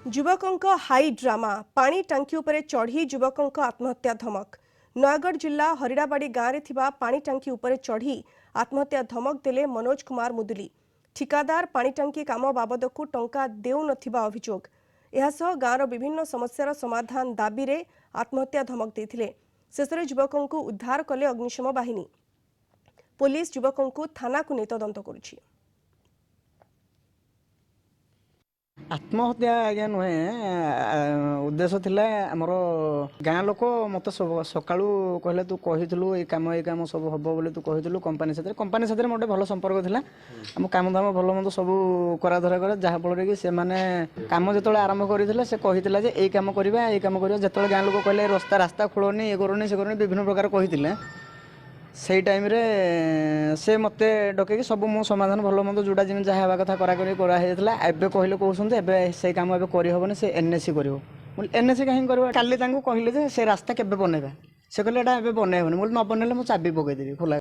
युवकों high drama पानी टांकी उपरे चढ़ी युवकों आत्महत्या धमक। नयगढ़ जिला हरिड़ाबाड़ी गाँव में थिबा पानी टांकी उपरे चढ़ी आत्महत्या धमक देले मनोज कुमार मुदुली। ठिकादार पानी टांकी काम बाबद को टंका देउ नथिबा अभियोग। एहासह गाँवर विभिन्न समस्यार समाधान दाबी रे आत्महत्या धमक देथिले। शेषरे युवकों को उद्धार कले अग्निशम बाहिनी। पुलिस युवकों को थाना को नहीं तदंत करुछि। आत्महत्या आज्ञा नुहे उद्देश्य थिला हमर गाँ लोक मत सकाळू कहले तू कहितलु ए काम सब हबो बोले तू कहितलु कंपनी साथे मोटे भल संपर्क थिला। हम काम दाम भल मत सब करा धरा करे जहा फल रे कि से माने काम जतले आरंभ करिथिले से कहितला जे ए काम करबा जतले गाँ लोक कहले रास्ता खोलनी ए करनी से करनी विभिन्न प्रकार कहितले। से टाइम रे से मते डके सब मो समाधान भल मंद जोड़ा जिन जहाँ हवा कथा करा एबे कहले कहते एबे से काम एबे करि हबने से एनएससी करिवो। एनएससी कहीं करबा काली तांको कहले जे से रास्ता केबे बनेबा से कहले एटा एबे बनेबनी न बनेले मो चाबी पकई देबी खोला।